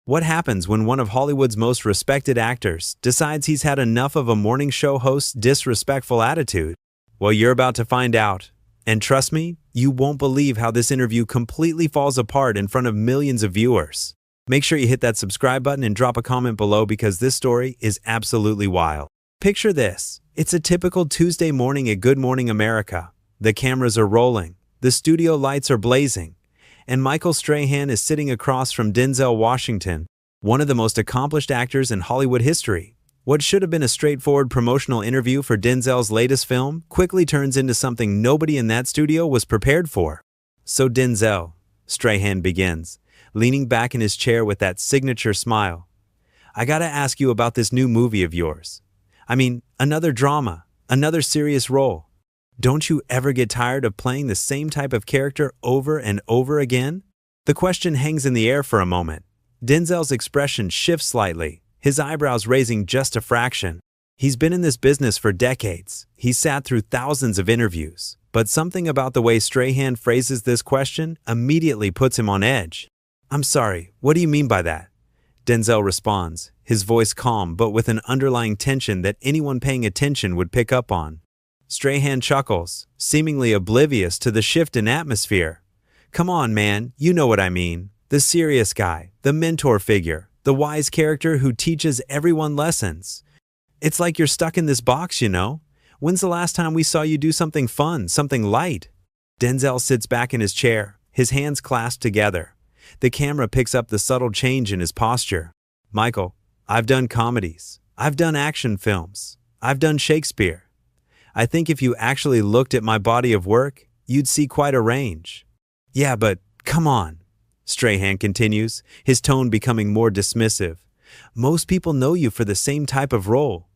What happens when one of Hollywood's most respected actors decides he's had enough of a morning show host's disrespectful attitude? Well, you're about to find out. And trust me, you won't believe how this interview completely falls apart in front of millions of viewers. Make sure you hit that subscribe button and drop a comment below because this story is absolutely wild. Picture this. It's a typical Tuesday morning at Good Morning America. The cameras are rolling, the studio lights are blazing, and Michael Strahan is sitting across from Denzel Washington, one of the most accomplished actors in Hollywood history. What should have been a straightforward promotional interview for Denzel's latest film quickly turns into something nobody in that studio was prepared for. So Denzel, Strahan begins, leaning back in his chair with that signature smile. I gotta ask you about this new movie of yours. I mean, another drama, another serious role. Don't you ever get tired of playing the same type of character over and over again? The question hangs in the air for a moment. Denzel's expression shifts slightly, his eyebrows raising just a fraction. He's been in this business for decades. He's sat through thousands of interviews. But something about the way Strahan phrases this question immediately puts him on edge. I'm sorry, what do you mean by that? Denzel responds, his voice calm but with an underlying tension that anyone paying attention would pick up on. Strahan chuckles, seemingly oblivious to the shift in atmosphere. Come on, man, you know what I mean. The serious guy, the mentor figure, the wise character who teaches everyone lessons. It's like you're stuck in this box, you know? When's the last time we saw you do something fun, something light? Denzel sits back in his chair, his hands clasped together. The camera picks up the subtle change in his posture. Michael, I've done comedies. I've done action films. I've done Shakespeare. I think if you actually looked at my body of work, you'd see quite a range. Yeah, but come on, Strahan continues, his tone becoming more dismissive. Most people know you for the same type of role.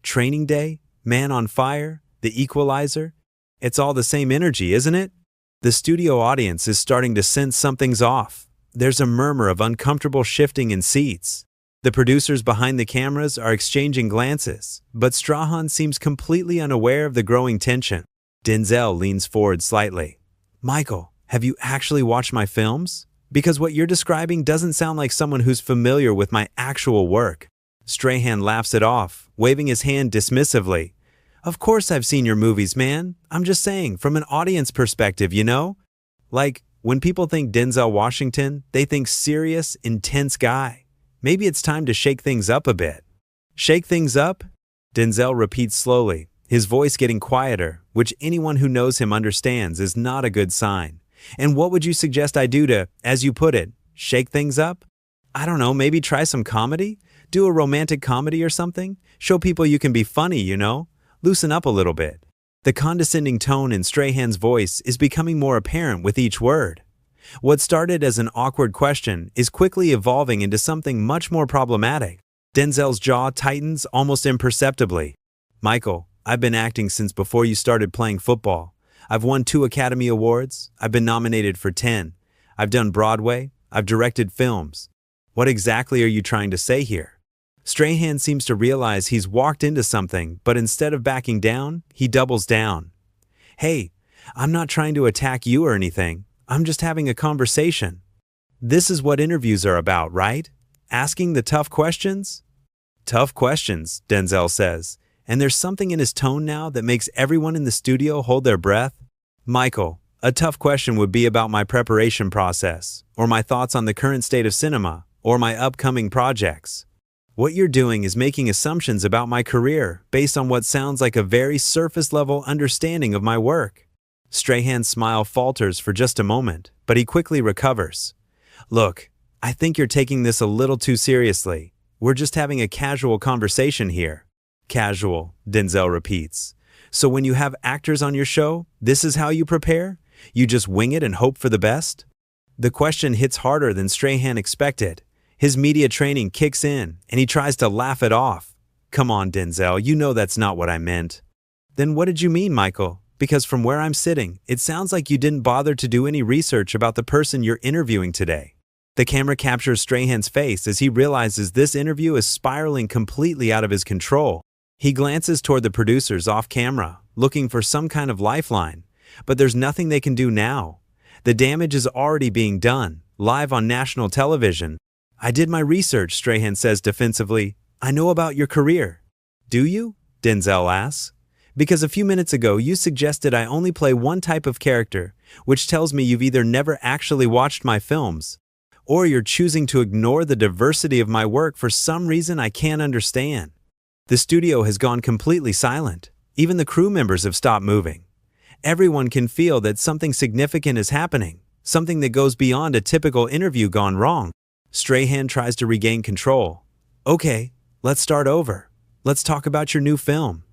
Training Day, Man on Fire, The Equalizer. It's all the same energy, isn't it? The studio audience is starting to sense something's off. There's a murmur of uncomfortable shifting in seats. The producers behind the cameras are exchanging glances, but Strahan seems completely unaware of the growing tension. Denzel leans forward slightly. Michael, have you actually watched my films? Because what you're describing doesn't sound like someone who's familiar with my actual work. Strahan laughs it off, waving his hand dismissively. Of course I've seen your movies, man. I'm just saying, from an audience perspective, you know? Like, when people think Denzel Washington, they think serious, intense guy. Maybe it's time to shake things up a bit. Shake things up? Denzel repeats slowly, his voice getting quieter, which anyone who knows him understands is not a good sign. And what would you suggest I do to, as you put it, shake things up? I don't know, maybe try some comedy? Do a romantic comedy or something? Show people you can be funny, you know? Loosen up a little bit. The condescending tone in Strahan's voice is becoming more apparent with each word. What started as an awkward question is quickly evolving into something much more problematic. Denzel's jaw tightens almost imperceptibly. Michael, I've been acting since before you started playing football. I've won 2 Academy Awards. I've been nominated for 10. I've done Broadway. I've directed films. What exactly are you trying to say here? Strahan seems to realize he's walked into something, but instead of backing down, he doubles down. Hey, I'm not trying to attack you or anything. I'm just having a conversation. This is what interviews are about, right? Asking the tough questions? Tough questions, Denzel says, and there's something in his tone now that makes everyone in the studio hold their breath. Michael, a tough question would be about my preparation process, or my thoughts on the current state of cinema, or my upcoming projects. What you're doing is making assumptions about my career based on what sounds like a very surface-level understanding of my work. Strahan's smile falters for just a moment, but he quickly recovers. Look, I think you're taking this a little too seriously. We're just having a casual conversation here. Casual, Denzel repeats. So when you have actors on your show, this is how you prepare? You just wing it and hope for the best? The question hits harder than Strahan expected. His media training kicks in, and he tries to laugh it off. Come on, Denzel, you know that's not what I meant. Then what did you mean, Michael? Because from where I'm sitting, it sounds like you didn't bother to do any research about the person you're interviewing today. The camera captures Strahan's face as he realizes this interview is spiraling completely out of his control. He glances toward the producers off camera, looking for some kind of lifeline, but there's nothing they can do now. The damage is already being done, live on national television. I did my research, Strahan says defensively. I know about your career. Do you? Denzel asks. Because a few minutes ago you suggested I only play one type of character, which tells me you've either never actually watched my films, or you're choosing to ignore the diversity of my work for some reason I can't understand. The studio has gone completely silent. Even the crew members have stopped moving. Everyone can feel that something significant is happening, something that goes beyond a typical interview gone wrong. Strahan tries to regain control. Okay, let's start over. Let's talk about your new film.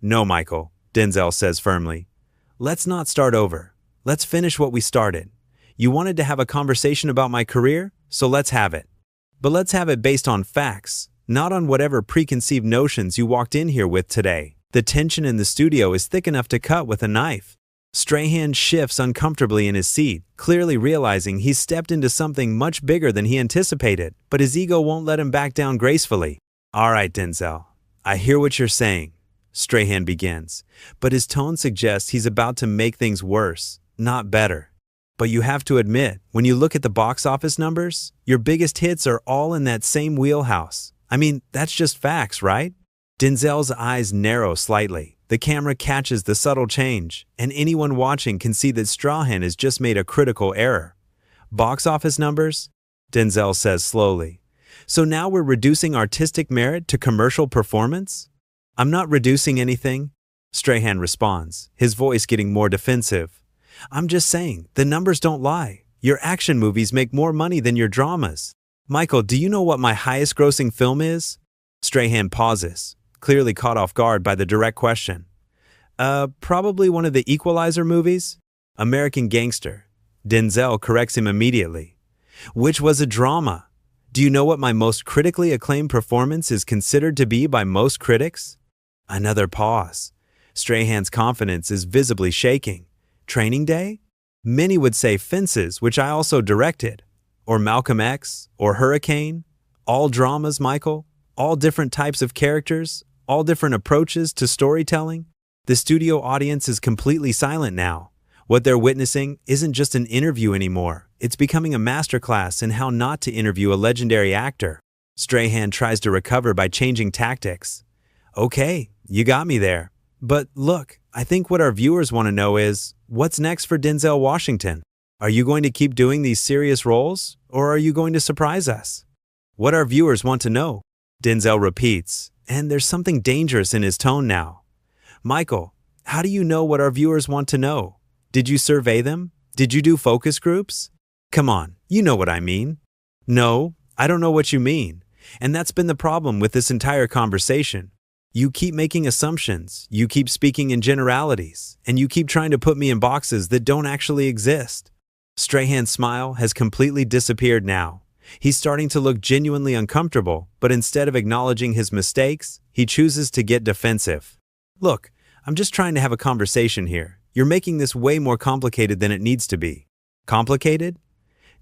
No, Michael, Denzel says firmly. Let's not start over. Let's finish what we started. You wanted to have a conversation about my career, so let's have it. But let's have it based on facts, not on whatever preconceived notions you walked in here with today. The tension in the studio is thick enough to cut with a knife. Strahan shifts uncomfortably in his seat, clearly realizing he's stepped into something much bigger than he anticipated, but his ego won't let him back down gracefully. All right, Denzel, I hear what you're saying, Strahan begins, but his tone suggests he's about to make things worse, not better. But you have to admit, when you look at the box office numbers, your biggest hits are all in that same wheelhouse. I mean, that's just facts, right? Denzel's eyes narrow slightly. The camera catches the subtle change, and anyone watching can see that Strahan has just made a critical error. Box office numbers? Denzel says slowly. So now we're reducing artistic merit to commercial performance? I'm not reducing anything, Strahan responds, his voice getting more defensive. I'm just saying, the numbers don't lie. Your action movies make more money than your dramas. Michael, do you know what my highest grossing film is? Strahan pauses, clearly caught off guard by the direct question. Probably one of the Equalizer movies? American Gangster. Denzel corrects him immediately. Which was a drama. Do you know what my most critically acclaimed performance is considered to be by most critics? Another pause. Strahan's confidence is visibly shaking. Training Day? Many would say Fences, which I also directed. Or Malcolm X, or Hurricane. All dramas, Michael. All different types of characters. All different approaches to storytelling. The studio audience is completely silent now. What they're witnessing isn't just an interview anymore. It's becoming a masterclass in how not to interview a legendary actor. Strahan tries to recover by changing tactics. Okay, you got me there. But look, I think what our viewers want to know is, what's next for Denzel Washington? Are you going to keep doing these serious roles, or are you going to surprise us? What our viewers want to know, Denzel repeats, and there's something dangerous in his tone now. Michael, how do you know what our viewers want to know? Did you survey them? Did you do focus groups? Come on, you know what I mean. No, I don't know what you mean. And that's been the problem with this entire conversation. You keep making assumptions, you keep speaking in generalities, and you keep trying to put me in boxes that don't actually exist. Strahan's smile has completely disappeared now. He's starting to look genuinely uncomfortable, but instead of acknowledging his mistakes, he chooses to get defensive. Look, I'm just trying to have a conversation here. You're making this way more complicated than it needs to be. Complicated?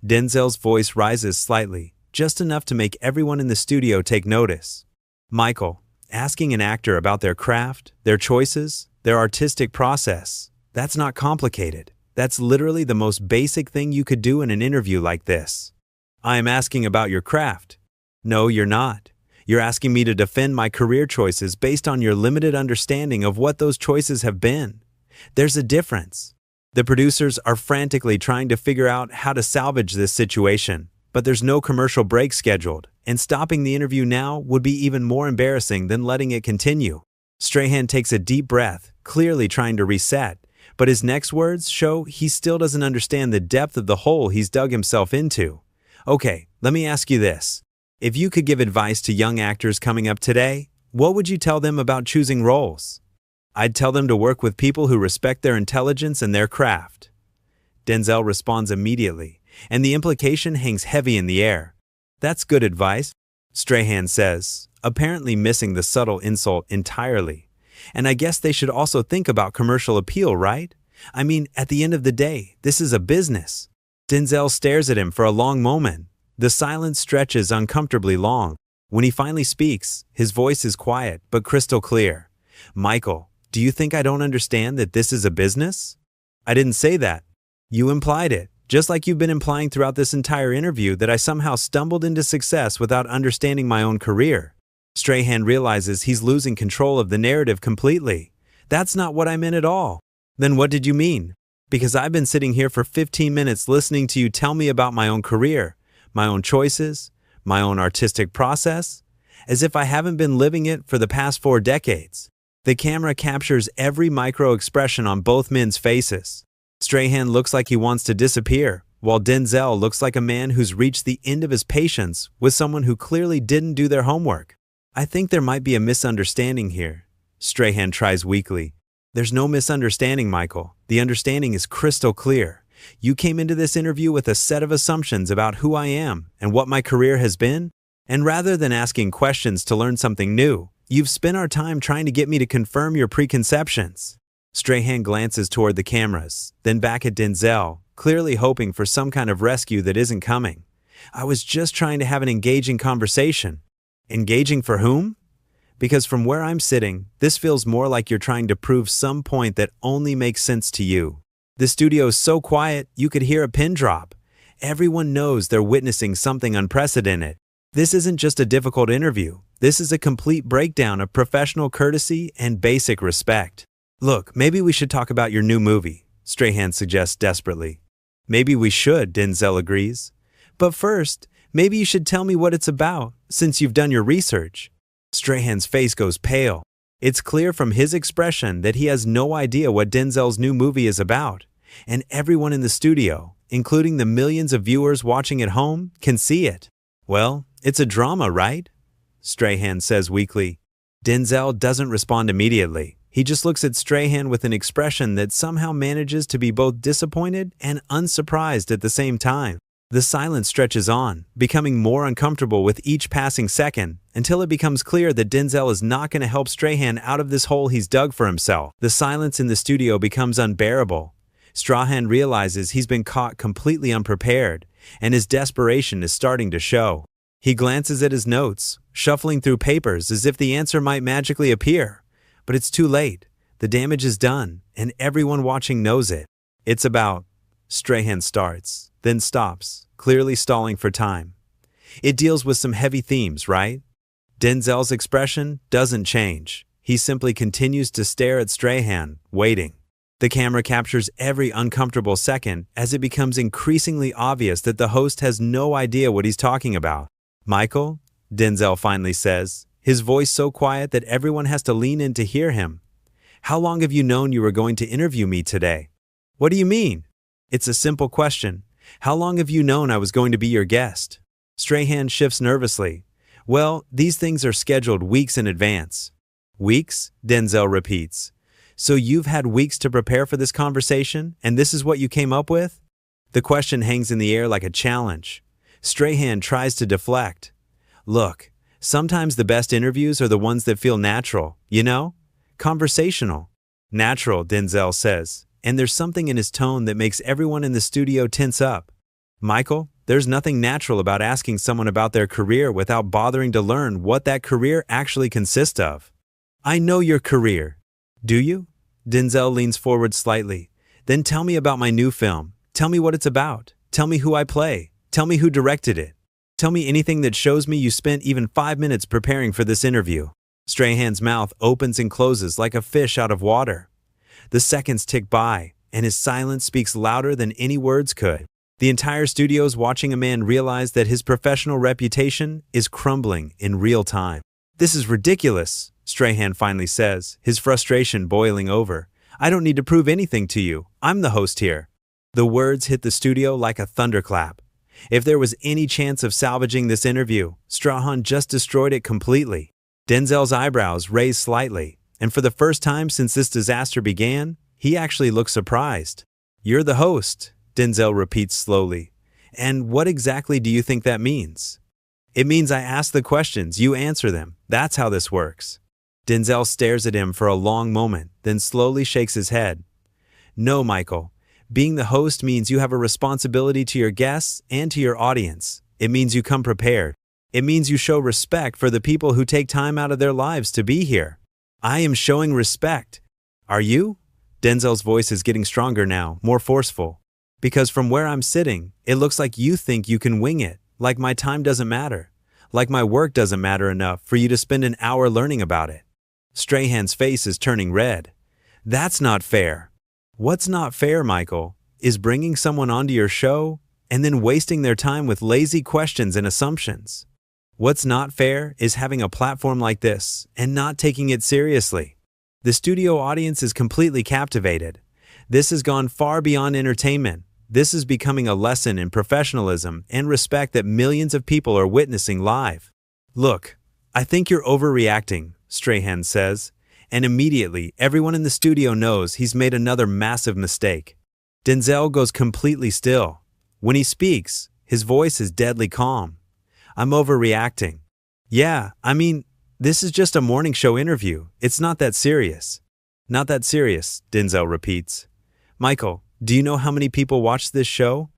Denzel's voice rises slightly, just enough to make everyone in the studio take notice. Michael, asking an actor about their craft, their choices, their artistic process, that's not complicated. That's literally the most basic thing you could do in an interview like this. I am asking about your craft. No, you're not. You're asking me to defend my career choices based on your limited understanding of what those choices have been. There's a difference. The producers are frantically trying to figure out how to salvage this situation, but there's no commercial break scheduled, and stopping the interview now would be even more embarrassing than letting it continue. Strahan takes a deep breath, clearly trying to reset, but his next words show he still doesn't understand the depth of the hole he's dug himself into. Okay, let me ask you this. If you could give advice to young actors coming up today, what would you tell them about choosing roles? I'd tell them to work with people who respect their intelligence and their craft. Denzel responds immediately, and the implication hangs heavy in the air. That's good advice, Strahan says, apparently missing the subtle insult entirely. And I guess they should also think about commercial appeal, right? I mean, at the end of the day, this is a business. Denzel stares at him for a long moment. The silence stretches uncomfortably long. When he finally speaks, his voice is quiet but crystal clear. Michael, do you think I don't understand that this is a business? I didn't say that. You implied it. Just like you've been implying throughout this entire interview that I somehow stumbled into success without understanding my own career. Strahan realizes he's losing control of the narrative completely. That's not what I meant at all. Then what did you mean? Because I've been sitting here for 15 minutes listening to you tell me about my own career, my own choices, my own artistic process, as if I haven't been living it for the past 4 decades. The camera captures every micro-expression on both men's faces. Strahan looks like he wants to disappear, while Denzel looks like a man who's reached the end of his patience with someone who clearly didn't do their homework. I think there might be a misunderstanding here. Strahan tries weakly. There's no misunderstanding, Michael. The understanding is crystal clear. You came into this interview with a set of assumptions about who I am and what my career has been, and rather than asking questions to learn something new, you've spent our time trying to get me to confirm your preconceptions. Strahan glances toward the cameras, then back at Denzel, clearly hoping for some kind of rescue that isn't coming. I was just trying to have an engaging conversation. Engaging for whom? Because from where I'm sitting, this feels more like you're trying to prove some point that only makes sense to you. The studio is so quiet, you could hear a pin drop. Everyone knows they're witnessing something unprecedented. This isn't just a difficult interview. This is a complete breakdown of professional courtesy and basic respect. Look, maybe we should talk about your new movie, Strahan suggests desperately. Maybe we should, Denzel agrees. But first, maybe you should tell me what it's about, since you've done your research. Strahan's face goes pale. It's clear from his expression that he has no idea what Denzel's new movie is about, and everyone in the studio, including the millions of viewers watching at home, can see it. Well, it's a drama, right? Strahan says weakly. Denzel doesn't respond immediately. He just looks at Strahan with an expression that somehow manages to be both disappointed and unsurprised at the same time. The silence stretches on, becoming more uncomfortable with each passing second, until it becomes clear that Denzel is not going to help Strahan out of this hole he's dug for himself. The silence in the studio becomes unbearable. Strahan realizes he's been caught completely unprepared, and his desperation is starting to show. He glances at his notes, shuffling through papers as if the answer might magically appear. But it's too late. The damage is done, and everyone watching knows it. It's about... Strahan starts, then stops, clearly stalling for time. It deals with some heavy themes, right? Denzel's expression doesn't change. He simply continues to stare at Strahan, waiting. The camera captures every uncomfortable second as it becomes increasingly obvious that the host has no idea what he's talking about. Michael, Denzel finally says, his voice so quiet that everyone has to lean in to hear him. How long have you known you were going to interview me today? What do you mean? It's a simple question. How long have you known I was going to be your guest? Strahan shifts nervously. Well, these things are scheduled weeks in advance. Weeks? Denzel repeats. So you've had weeks to prepare for this conversation, and this is what you came up with? The question hangs in the air like a challenge. Strahan tries to deflect. Look, sometimes the best interviews are the ones that feel natural, you know? Conversational. Natural, Denzel says, and there's something in his tone that makes everyone in the studio tense up. Michael, there's nothing natural about asking someone about their career without bothering to learn what that career actually consists of. I know your career. Do you? Denzel leans forward slightly. Then tell me about my new film. Tell me what it's about. Tell me who I play. Tell me who directed it. Tell me anything that shows me you spent even 5 minutes preparing for this interview. Strahan's mouth opens and closes like a fish out of water. The seconds tick by, and his silence speaks louder than any words could. The entire studio is watching a man realize that his professional reputation is crumbling in real time. This is ridiculous, Strahan finally says, his frustration boiling over. I don't need to prove anything to you. I'm the host here. The words hit the studio like a thunderclap. If there was any chance of salvaging this interview, Strahan just destroyed it completely. Denzel's eyebrows raised slightly, and for the first time since this disaster began, he actually looked surprised. You're the host, Denzel repeats slowly. And what exactly do you think that means? It means I ask the questions, you answer them. That's how this works. Denzel stares at him for a long moment, then slowly shakes his head. No, Michael. Being the host means you have a responsibility to your guests and to your audience. It means you come prepared. It means you show respect for the people who take time out of their lives to be here. I am showing respect. Are you? Denzel's voice is getting stronger now, more forceful. Because from where I'm sitting, it looks like you think you can wing it, like my time doesn't matter, like my work doesn't matter enough for you to spend an hour learning about it." Strahan's face is turning red. "That's not fair." "What's not fair, Michael, is bringing someone onto your show and then wasting their time with lazy questions and assumptions. What's not fair is having a platform like this and not taking it seriously." The studio audience is completely captivated. This has gone far beyond entertainment. This is becoming a lesson in professionalism and respect that millions of people are witnessing live. "Look, I think you're overreacting," Strahan says, and immediately everyone in the studio knows he's made another massive mistake. Denzel goes completely still. When he speaks, his voice is deadly calm. "I'm overreacting. Yeah, I mean, this is just a morning show interview. It's not that serious." "Not that serious," Denzel repeats. "Michael, do you know how many people watch this show?"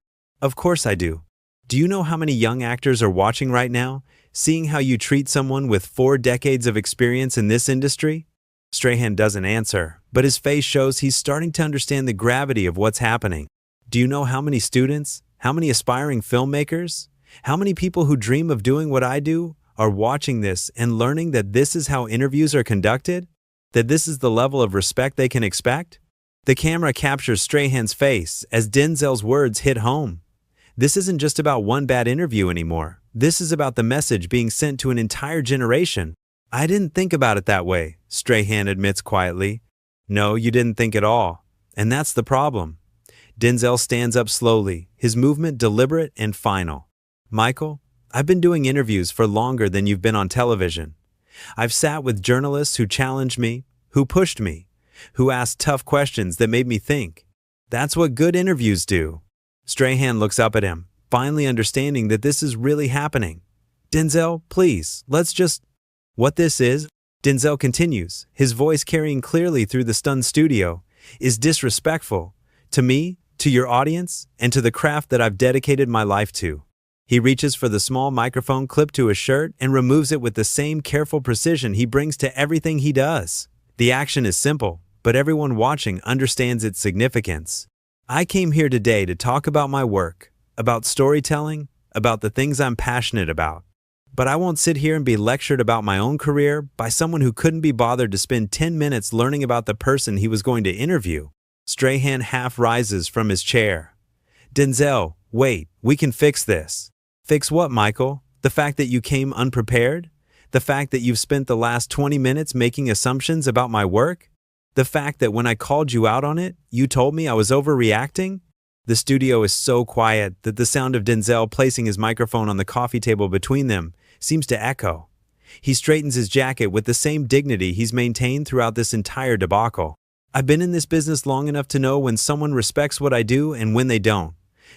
"Of course I do." "Do you know how many young actors are watching right now, seeing how you treat someone with 4 decades of experience in this industry?" Strahan doesn't answer, but his face shows he's starting to understand the gravity of what's happening. "Do you know how many students, how many aspiring filmmakers, how many people who dream of doing what I do are watching this and learning that this is how interviews are conducted? That this is the level of respect they can expect?" The camera captures Strahan's face as Denzel's words hit home. This isn't just about one bad interview anymore. This is about the message being sent to an entire generation. "I didn't think about it that way," Strahan admits quietly. "No, you didn't think at all. And that's the problem." Denzel stands up slowly, his movement deliberate and final. "Michael, I've been doing interviews for longer than you've been on television. I've sat with journalists who challenged me, who pushed me, who asked tough questions that made me think. That's what good interviews do." Strahan looks up at him, finally understanding that this is really happening. "Denzel, please, let's just—" "What this is," Denzel continues, his voice carrying clearly through the stunned studio, "is disrespectful. To me, to your audience, and to the craft that I've dedicated my life to." He reaches for the small microphone clipped to his shirt and removes it with the same careful precision he brings to everything he does. The action is simple, but everyone watching understands its significance. "I came here today to talk about my work, about storytelling, about the things I'm passionate about. But I won't sit here and be lectured about my own career by someone who couldn't be bothered to spend 10 minutes learning about the person he was going to interview." Strahan half rises from his chair. "Denzel, wait, we can fix this." "Fix what, Michael? The fact that you came unprepared? The fact that you've spent the last 20 minutes making assumptions about my work? The fact that when I called you out on it, you told me I was overreacting?" The studio is so quiet that the sound of Denzel placing his microphone on the coffee table between them seems to echo. He straightens his jacket with the same dignity he's maintained throughout this entire debacle. "I've been in this business long enough to know when someone respects what I do and when they don't.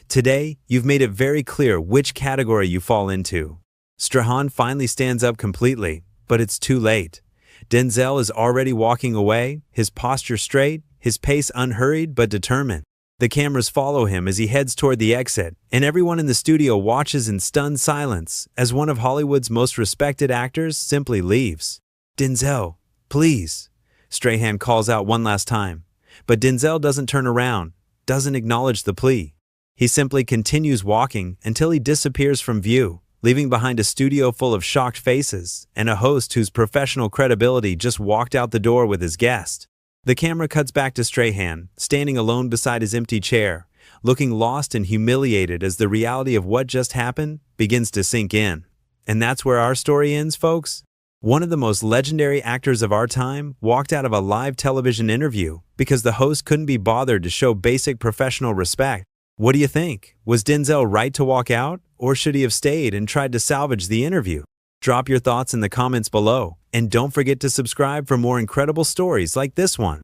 Today, you've made it very clear which category you fall into." Strahan finally stands up completely, but it's too late. Denzel is already walking away, his posture straight, his pace unhurried but determined. The cameras follow him as he heads toward the exit, and everyone in the studio watches in stunned silence as one of Hollywood's most respected actors simply leaves. "Denzel, please," Strahan calls out one last time, but Denzel doesn't turn around, doesn't acknowledge the plea. He simply continues walking until he disappears from view, leaving behind a studio full of shocked faces and a host whose professional credibility just walked out the door with his guest. The camera cuts back to Strahan, standing alone beside his empty chair, looking lost and humiliated as the reality of what just happened begins to sink in. And that's where our story ends, folks. One of the most legendary actors of our time walked out of a live television interview because the host couldn't be bothered to show basic professional respect. What do you think? Was Denzel right to walk out, or should he have stayed and tried to salvage the interview? Drop your thoughts in the comments below, and don't forget to subscribe for more incredible stories like this one.